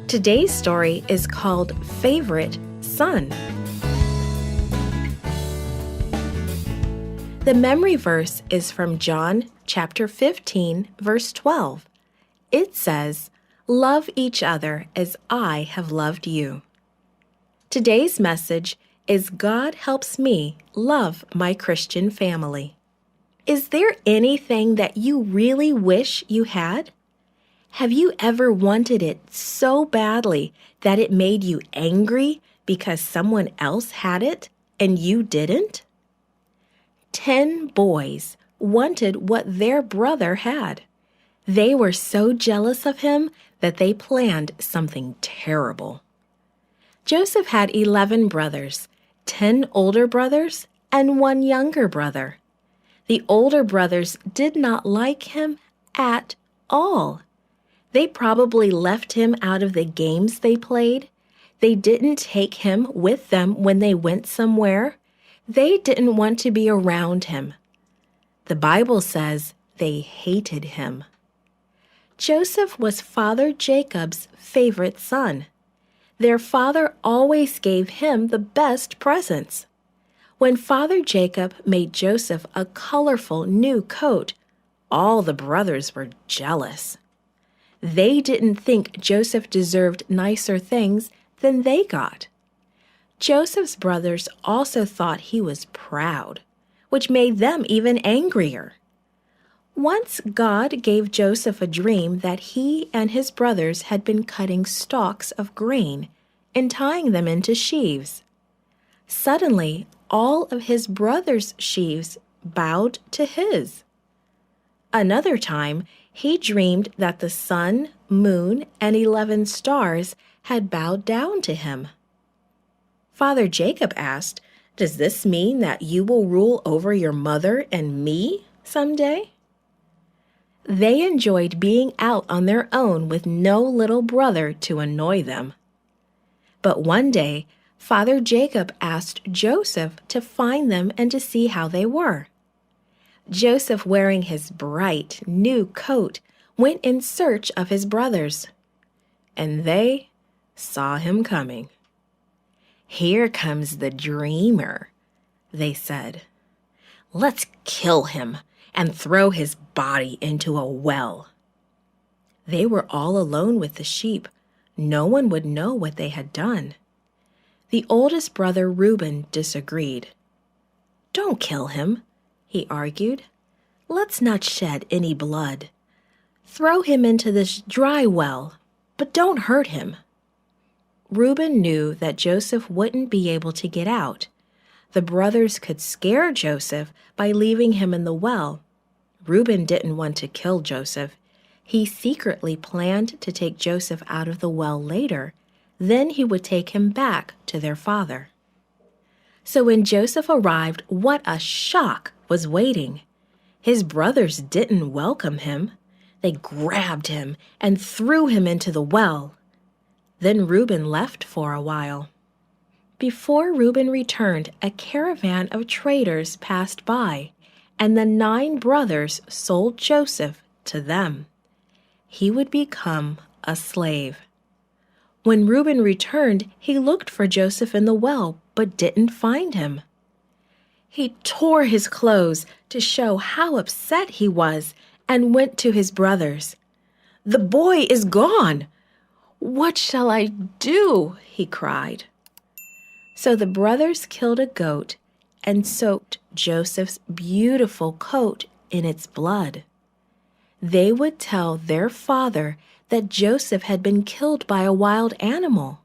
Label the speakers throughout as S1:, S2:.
S1: Today's story is called Favorite Son. The memory verse is from John chapter 15, verse 12. It says, "Love each other as I have loved you." Today's message is God helps me love my Christian family. Is there anything that you really wish you had? Have you ever wanted it so badly that it made you angry because someone else had it and you didn't? 10 boys wanted what their brother had. They were so jealous of him that they planned something terrible. Joseph had 11 brothers, 10 older brothers, and 1 younger brother. The older brothers did not like him at all. They probably left him out of the games they played. They didn't take him with them when they went somewhere. They didn't want to be around him. The Bible says they hated him. Joseph was Father Jacob's favorite son. Their father always gave him the best presents. When Father Jacob made Joseph a colorful new coat, all the brothers were jealous. They didn't think Joseph deserved nicer things than they got. Joseph's brothers also thought he was proud, which made them even angrier. Once God gave Joseph a dream that he and his brothers had been cutting stalks of grain and tying them into sheaves. Suddenly, all of his brothers' sheaves bowed to his. Another time, he dreamed that the sun, moon, and 11 stars had bowed down to him. Father Jacob asked, "Does this mean that you will rule over your mother and me someday?" They enjoyed being out on their own with no little brother to annoy them. But one day, Father Jacob asked Joseph to find them and to see how they were. Joseph, wearing his bright new coat, went in search of his brothers, and they saw him coming. "Here comes the dreamer," they said. "Let's kill him and throw his body into a well." They were all alone with the sheep. No one would know what they had done. The oldest brother, Reuben, disagreed. "Don't kill him," he argued. "Let's not shed any blood. Throw him into this dry well, but don't hurt him." Reuben knew that Joseph wouldn't be able to get out. The brothers could scare Joseph by leaving him in the well. Reuben didn't want to kill Joseph. He secretly planned to take Joseph out of the well later. Then he would take him back to their father. So when Joseph arrived, what a shock was waiting. His brothers didn't welcome him. They grabbed him and threw him into the well. Then Reuben left for a while. Before Reuben returned, a caravan of traders passed by, and the 9 brothers sold Joseph to them. He would become a slave. When Reuben returned, he looked for Joseph in the well, but didn't find him. He tore his clothes to show how upset he was and went to his brothers. "The boy is gone! What shall I do?" he cried. So the brothers killed a goat and soaked Joseph's beautiful coat in its blood. They would tell their father that Joseph had been killed by a wild animal.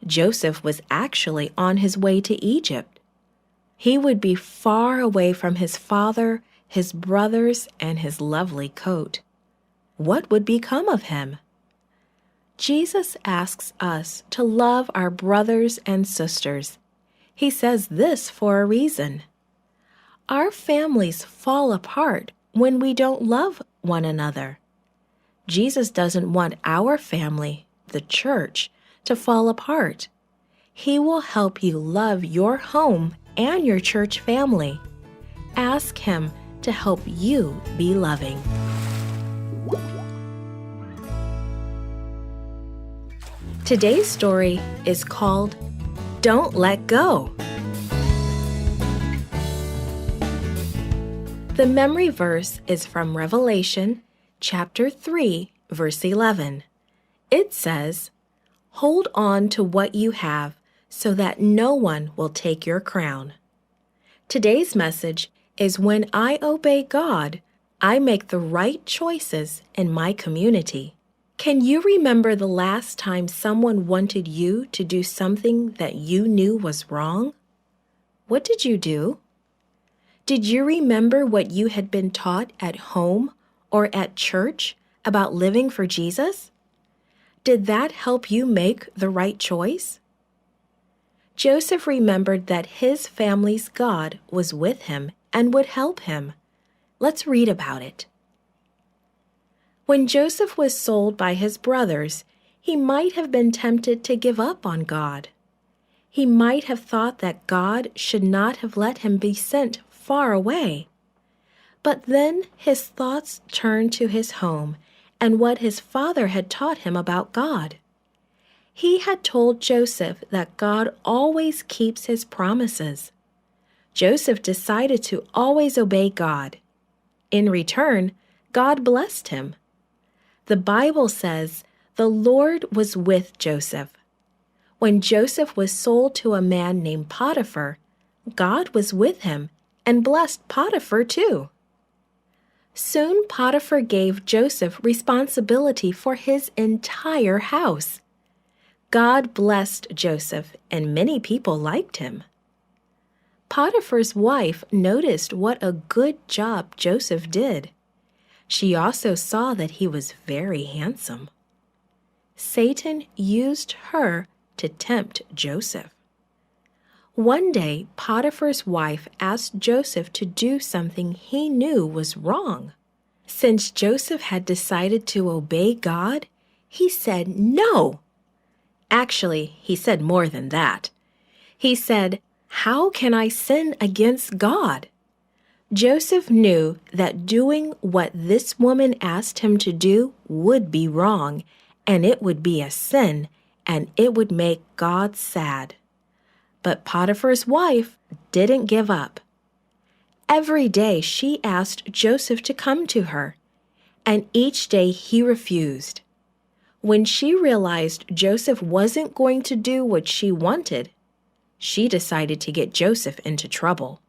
S1: Joseph was actually on his way to Egypt. He would be far away from his father, his brothers, and his lovely coat. What would become of him? Jesus asks us to love our brothers and sisters. He says this for a reason. Our families fall apart when we don't love one another. Jesus doesn't want our family, the church, to fall apart. He will help you love your home and your church family. Ask Him to help you be loving. Today's story is called Don't Let Go. The memory verse is from Revelation chapter 3, verse 11. It says, "Hold on to what you have so that no one will take your crown." Today's message is when I obey God, I make the right choices in my community. Can you remember the last time someone wanted you to do something that you knew was wrong? What did you do? Did you remember what you had been taught at home or at church about living for Jesus? Did that help you make the right choice? Joseph remembered that his family's God was with him and would help him. Let's read about it. When Joseph was sold by his brothers, he might have been tempted to give up on God. He might have thought that God should not have let him be sent far away. But then his thoughts turned to his home and what his father had taught him about God. He had told Joseph that God always keeps his promises. Joseph decided to always obey God. In return, God blessed him. The Bible says the Lord was with Joseph. When Joseph was sold to a man named Potiphar, God was with him and blessed Potiphar too. Soon Potiphar gave Joseph responsibility for his entire house. God blessed Joseph, and many people liked him. Potiphar's wife noticed what a good job Joseph did. She also saw that he was very handsome. Satan used her to tempt Joseph. One day, Potiphar's wife asked Joseph to do something he knew was wrong. Since Joseph had decided to obey God, he said no. Actually, he said more than that. He said, "How can I sin against God?" Joseph knew that doing what this woman asked him to do would be wrong, and it would be a sin, and it would make God sad. But Potiphar's wife didn't give up. Every day she asked Joseph to come to her, and each day he refused. When she realized Joseph wasn't going to do what she wanted, she decided to get Joseph into trouble.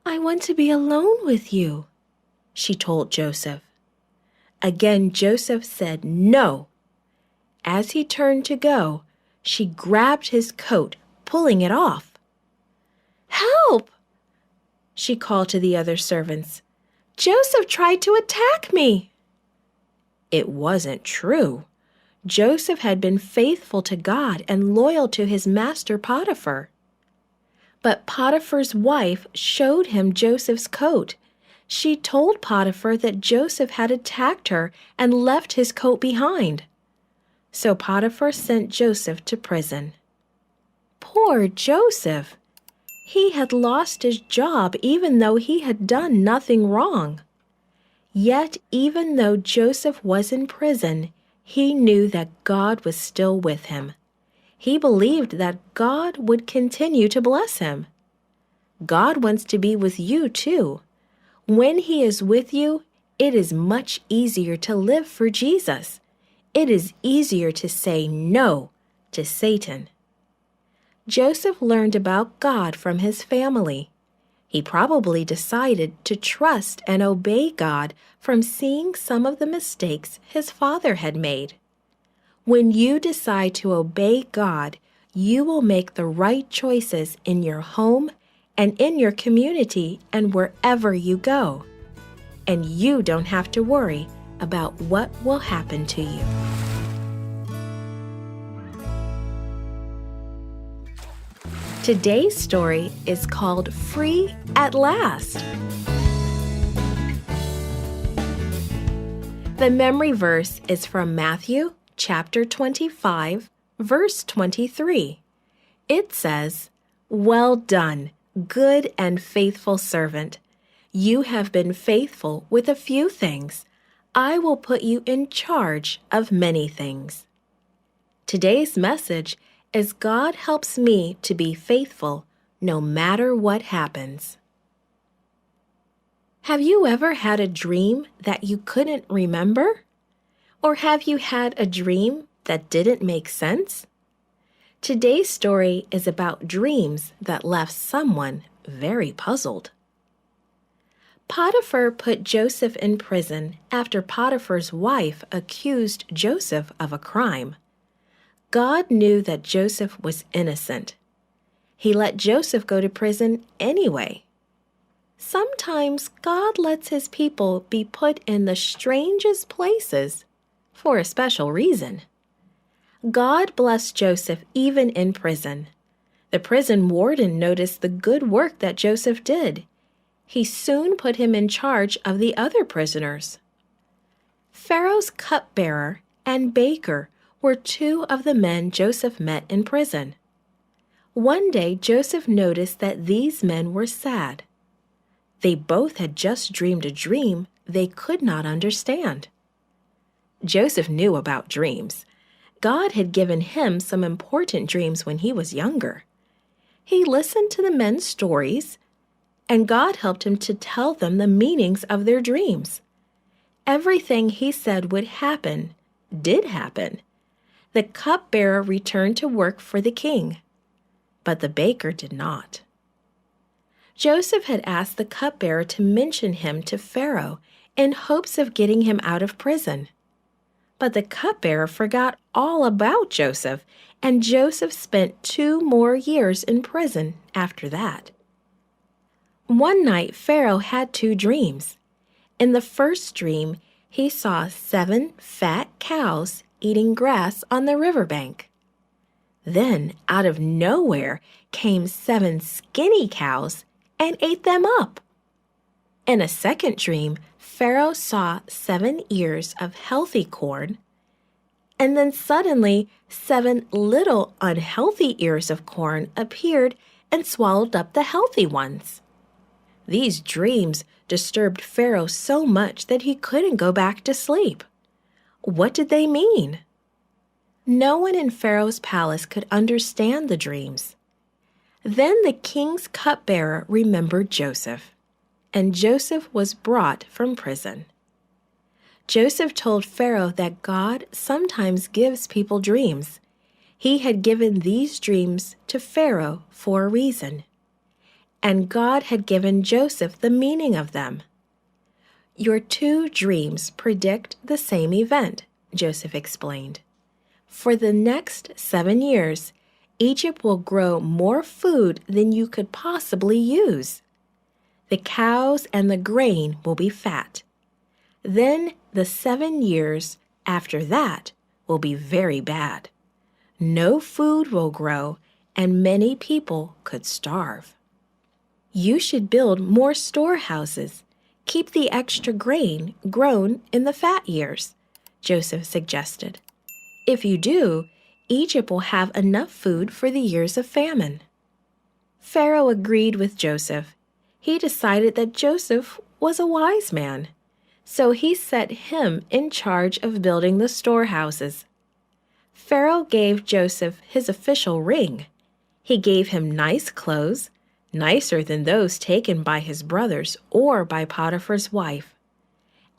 S1: "I want to be alone with you," she told Joseph. Again, Joseph said no. As he turned to go, she grabbed his coat, pulling it off. "Help!" she called to the other servants. "Joseph tried to attack me." It wasn't true. Joseph had been faithful to God and loyal to his master Potiphar. But Potiphar's wife showed him Joseph's coat. She told Potiphar that Joseph had attacked her and left his coat behind. So Potiphar sent Joseph to prison. Poor Joseph! He had lost his job even though he had done nothing wrong. Yet even though Joseph was in prison, he knew that God was still with him. He believed that God would continue to bless him. God wants to be with you too. When He is with you, it is much easier to live for Jesus. It is easier to say no to Satan. Joseph learned about God from his family. He probably decided to trust and obey God from seeing some of the mistakes his father had made. When you decide to obey God, you will make the right choices in your home and in your community and wherever you go. And you don't have to worry about what will happen to you. Today's story is called Free at Last. The memory verse is from Matthew chapter 25, verse 23. It says, "Well done, good and faithful servant. You have been faithful with a few things. I will put you in charge of many things." Today's message is God helps me to be faithful no matter what happens. Have you ever had a dream that you couldn't remember? Or have you had a dream that didn't make sense? Today's story is about dreams that left someone very puzzled. Potiphar put Joseph in prison after Potiphar's wife accused Joseph of a crime. God knew that Joseph was innocent. He let Joseph go to prison anyway. Sometimes God lets His people be put in the strangest places for a special reason. God blessed Joseph even in prison. The prison warden noticed the good work that Joseph did. He soon put him in charge of the other prisoners. Pharaoh's cupbearer and baker were two of the men Joseph met in prison. One day Joseph noticed that these men were sad. They both had just dreamed a dream they could not understand. Joseph knew about dreams. God had given him some important dreams when he was younger. He listened to the men's stories, and God helped him to tell them the meanings of their dreams. Everything he said would happen did happen. The cupbearer returned to work for the king, but the baker did not. Joseph had asked the cupbearer to mention him to Pharaoh in hopes of getting him out of prison. But the cupbearer forgot all about Joseph, and Joseph spent 2 more years in prison after that. One night, Pharaoh had 2 dreams. In the first dream, he saw 7 fat cows eating grass on the riverbank. Then, out of nowhere, came 7 skinny cows and ate them up. In a second dream, Pharaoh saw 7 ears of healthy corn, and then suddenly 7 little unhealthy ears of corn appeared and swallowed up the healthy ones. These dreams disturbed Pharaoh so much that he couldn't go back to sleep. What did they mean? No one in Pharaoh's palace could understand the dreams. Then the king's cupbearer remembered Joseph, and Joseph was brought from prison. Joseph told Pharaoh that God sometimes gives people dreams. He had given these dreams to Pharaoh for a reason, and God had given Joseph the meaning of them. Your 2 dreams predict the same event, Joseph explained. For the next 7 years, Egypt will grow more food than you could possibly use. The cows and the grain will be fat. Then the 7 years after that will be very bad. No food will grow, and many people could starve. You should build more storehouses. Keep the extra grain grown in the fat years, Joseph suggested. If you do, Egypt will have enough food for the years of famine. Pharaoh agreed with Joseph. He decided that Joseph was a wise man, so he set him in charge of building the storehouses. Pharaoh gave Joseph his official ring. He gave him nice clothes, nicer than those taken by his brothers or by Potiphar's wife.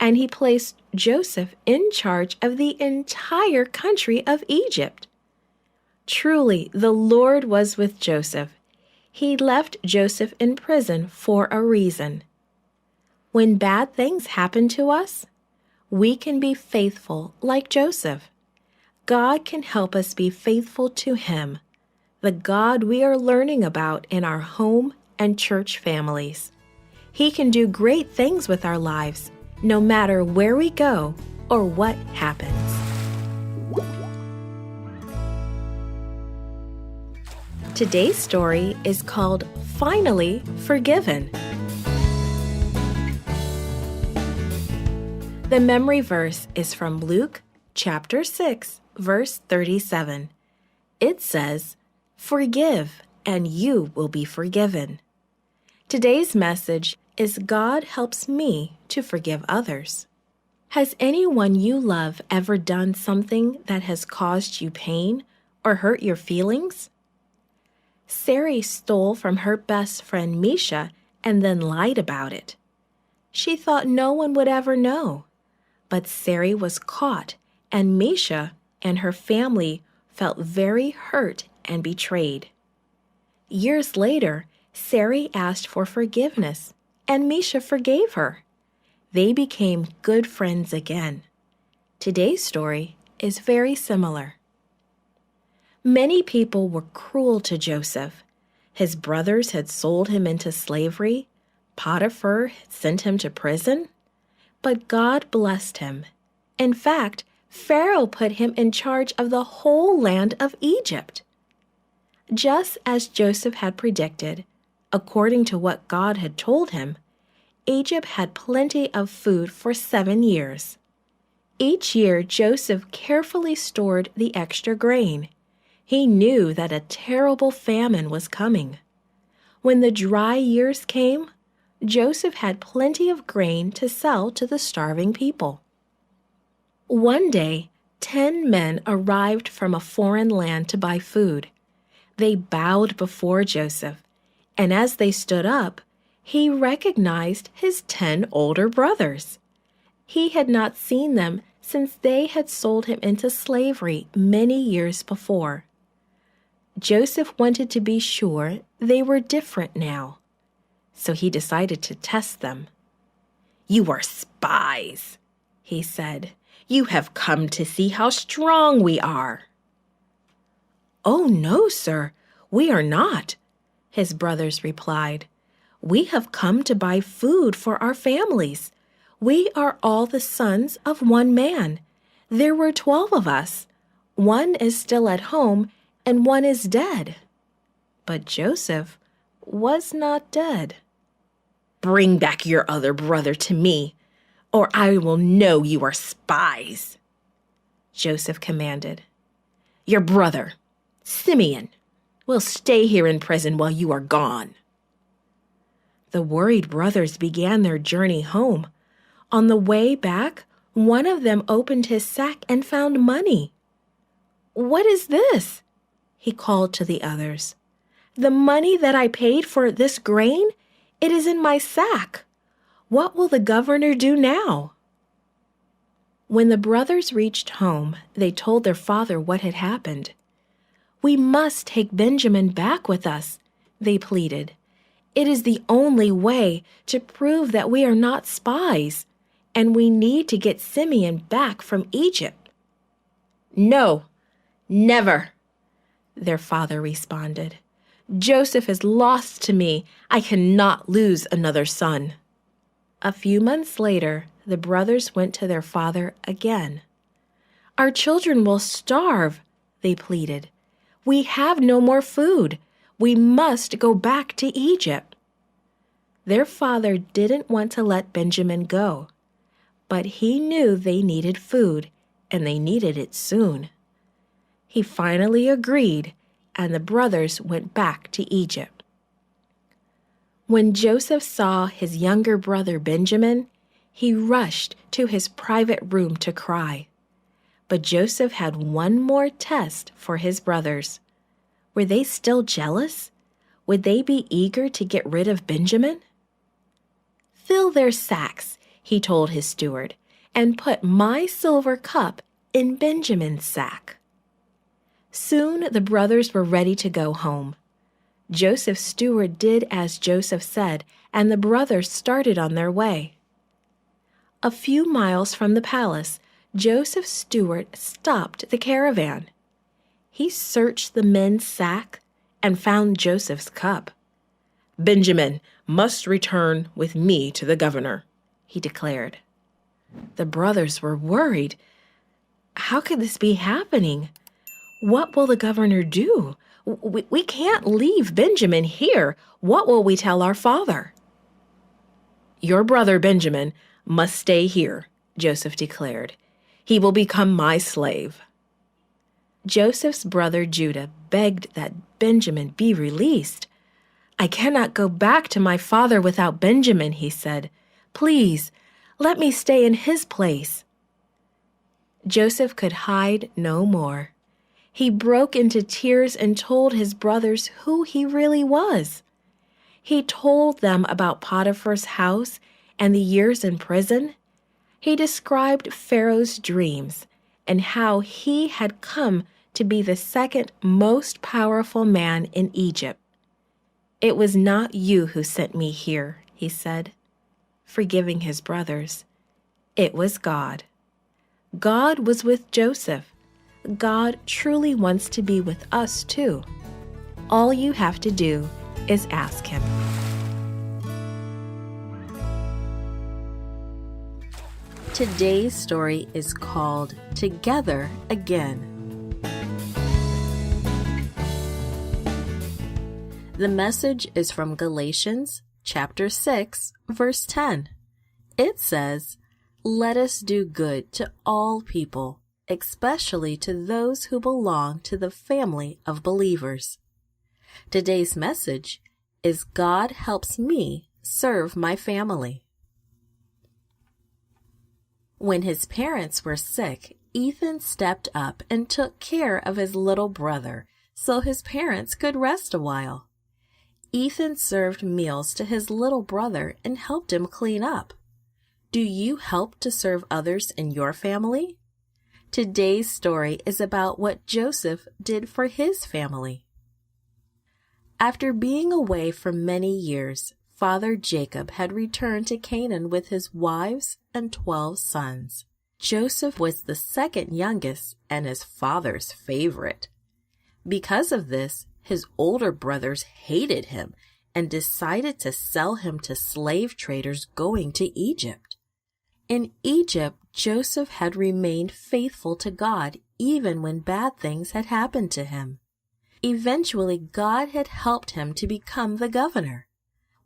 S1: And he placed Joseph in charge of the entire country of Egypt. Truly, the Lord was with Joseph. He left Joseph in prison for a reason. When bad things happen to us, we can be faithful like Joseph. God can help us be faithful to Him, the God we are learning about in our home and church families. He can do great things with our lives, no matter where we go or what happens. Today's story is called Finally Forgiven. The memory verse is from Luke chapter 6, verse 37. It says, "Forgive, and you will be forgiven." Today's message is God helps me to forgive others. Has anyone you love ever done something that has caused you pain or hurt your feelings? Sari stole from her best friend Misha and then lied about it. She thought no one would ever know, but Sari was caught, and Misha and her family felt very hurt and betrayed. Years later, Sari asked for forgiveness, and Misha forgave her. They became good friends again. Today's story is very similar. Many people were cruel to Joseph. His brothers had sold him into slavery. Potiphar had sent him to prison. But God blessed him. In fact, Pharaoh put him in charge of the whole land of Egypt. Just as Joseph had predicted, according to what God had told him, Egypt had plenty of food for 7 years. Each year, Joseph carefully stored the extra grain. He knew that a terrible famine was coming. When the dry years came, Joseph had plenty of grain to sell to the starving people. One day, 10 men arrived from a foreign land to buy food. They bowed before Joseph, and as they stood up, he recognized his 10 older brothers. He had not seen them since they had sold him into slavery many years before. Joseph wanted to be sure they were different now, so he decided to test them. "You are spies," he said. "You have come to see how strong we are." "Oh, no, sir, we are not," his brothers replied. "We have come to buy food for our families. We are all the sons of one man. There were 12 of us. One is still at home, and one is dead." But Joseph was not dead. "Bring back your other brother to me, or I will know you are spies," Joseph commanded. "Your brother, Simeon, will stay here in prison while you are gone." The worried brothers began their journey home. On the way back, one of them opened his sack and found money. "What is this?" he called to the others. "The money that I paid for this grain? It is in my sack. What will the governor do now?" When the brothers reached home, they told their father what had happened. "We must take Benjamin back with us," they pleaded. "It is the only way to prove that we are not spies, and we need to get Simeon back from Egypt." "No, never," their father responded. "Joseph is lost to me. I cannot lose another son." A few months later, the brothers went to their father again. "Our children will starve," they pleaded. "We have no more food. We must go back to Egypt." Their father didn't want to let Benjamin go, but he knew they needed food, and they needed it soon. He finally agreed, and the brothers went back to Egypt. When Joseph saw his younger brother Benjamin, he rushed to his private room to cry. But Joseph had one more test for his brothers. Were they still jealous? Would they be eager to get rid of Benjamin? "Fill their sacks," he told his steward, "and put my silver cup in Benjamin's sack." Soon the brothers were ready to go home. Joseph's steward did as Joseph said, and the brothers started on their way. A few miles from the palace, Joseph's steward stopped the caravan. He searched the men's sack and found Joseph's cup. "Benjamin must return with me to the governor," he declared. The brothers were worried. How could this be happening? What will the governor do? We can't leave Benjamin here. What will we tell our father? "Your brother Benjamin must stay here," Joseph declared. "He will become my slave." Joseph's brother Judah begged that Benjamin be released. "I cannot go back to my father without Benjamin," he said. "Please, Let me stay in his place." Joseph could hide no more. He broke into tears and told his brothers who he really was. He told them about Potiphar's house and the years in prison. He described Pharaoh's dreams and how he had come to be the second most powerful man in Egypt. "It was not you who sent me here," he said, forgiving his brothers. "It was God." God was with Joseph. God truly wants to be with us too. All you have to do is ask him. Today's story is called Together Again. The message is from Galatians chapter 6, verse 10. It says, "Let us do good to all people, especially to those who belong to the family of believers." Today's message is God helps me serve my family. When his parents were sick, Ethan stepped up and took care of his little brother so his parents could rest a while. Ethan served meals to his little brother and helped him clean up. Do you help to serve others in your family? Today's story is about what Joseph did for his family. After being away for many years, Father Jacob had returned to Canaan with his wives and 12 sons. Joseph was the second youngest and his father's favorite. Because of this, his older brothers hated him and decided to sell him to slave traders going to Egypt. In Egypt, Joseph had remained faithful to God even when bad things had happened to him. Eventually, God had helped him to become the governor.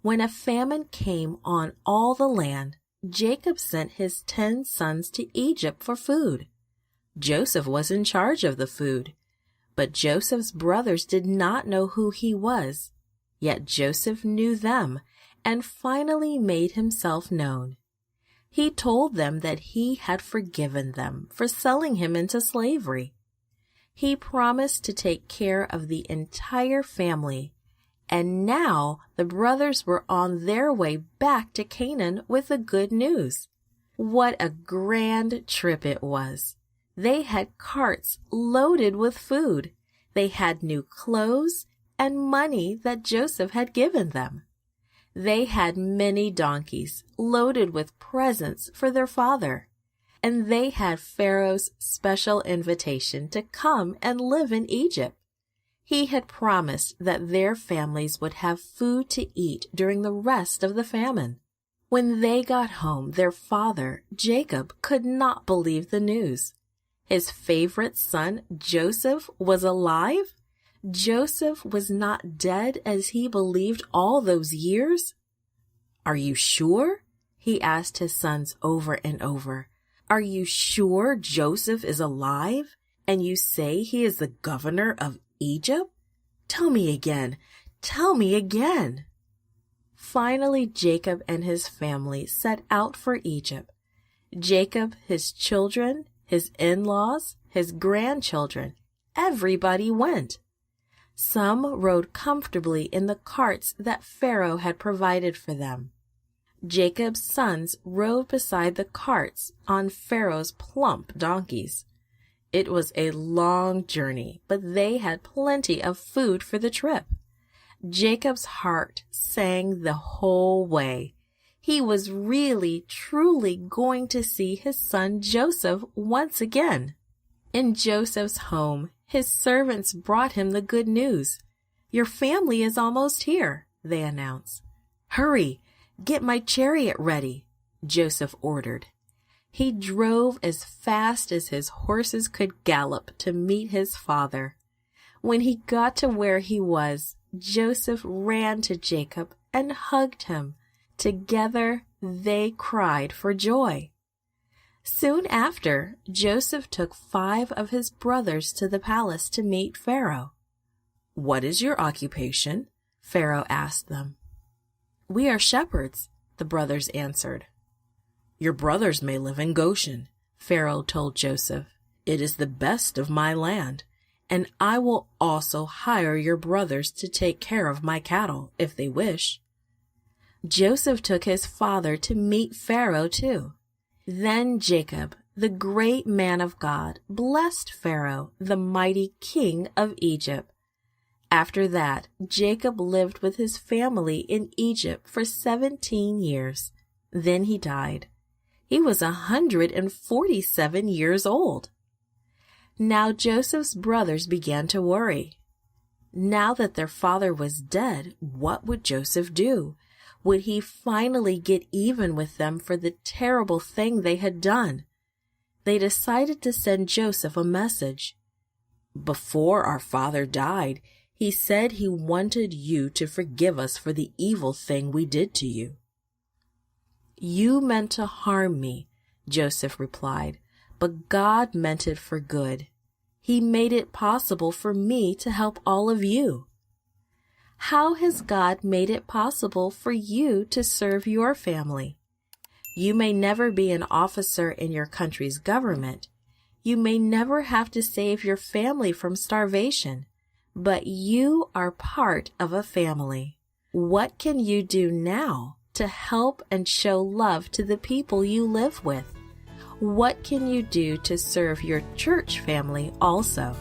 S1: When a famine came on all the land, Jacob sent his 10 sons to Egypt for food. Joseph was in charge of the food, but Joseph's brothers did not know who he was. Yet Joseph knew them and finally made himself known. He told them that he had forgiven them for selling him into slavery. He promised to take care of the entire family, and now the brothers were on their way back to Canaan with the good news. What a grand trip it was! They had carts loaded with food. They had new clothes and money that Joseph had given them. They had many donkeys loaded with presents for their father, and they had Pharaoh's special invitation to come and live in Egypt. He had promised that their families would have food to eat during the rest of the famine. When they got home, their father, Jacob, could not believe the news. His favorite son, Joseph, was alive? Joseph was not dead as he believed all those years? "Are you sure?" he asked his sons over and over. "Are you sure Joseph is alive? And you say he is the governor of Egypt? Tell me again. Tell me again." Finally, Jacob and his family set out for Egypt. Jacob, his children, his in-laws, his grandchildren, everybody went. Some rode comfortably in the carts that Pharaoh had provided for them. Jacob's sons rode beside the carts on Pharaoh's plump donkeys. It was a long journey, but they had plenty of food for the trip. Jacob's heart sang the whole way. He was really, truly going to see his son Joseph once again. In Joseph's home, his servants brought him the good news. "Your family is almost here," they announced. "Hurry, get my chariot ready," Joseph ordered. He drove as fast as his horses could gallop to meet his father. When he got to where he was, Joseph ran to Jacob and hugged him. Together they cried for joy. Soon after, Joseph took 5 of his brothers to the palace to meet Pharaoh. "What is your occupation?" Pharaoh asked them. "We are shepherds," the brothers answered. "Your brothers may live in Goshen," Pharaoh told Joseph. "It is the best of my land, and I will also hire your brothers to take care of my cattle if they wish." Joseph took his father to meet Pharaoh too. Then Jacob, the great man of God, blessed Pharaoh, the mighty king of Egypt. After that, Jacob lived with his family in Egypt for 17 years. Then he died. He was 147 years old. Now Joseph's brothers began to worry. Now that their father was dead, what would Joseph do? Would he finally get even with them for the terrible thing they had done? They decided to send Joseph a message. "Before our father died, he said he wanted you to forgive us for the evil thing we did to you." "You meant to harm me," Joseph replied, "but God meant it for good. He made it possible for me to help all of you." "How has God made it possible for you to serve your family? You may never be an officer in your country's government. You may never have to save your family from starvation, but you are part of a family. What can you do now to help and show love to the people you live with? What can you do to serve your church family also?"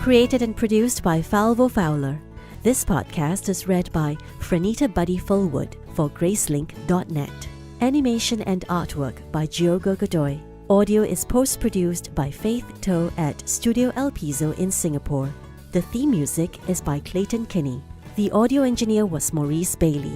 S2: Created and produced by Falvo Fowler. This podcast is read by Frenita Fullwood for Gracelink.net. Animation and artwork by Diogo Godoy. Audio is post-produced by Faith To at Studio Elpizo in Singapore. The theme music is by Clayton Kinney. The audio engineer was Maurice Bailey.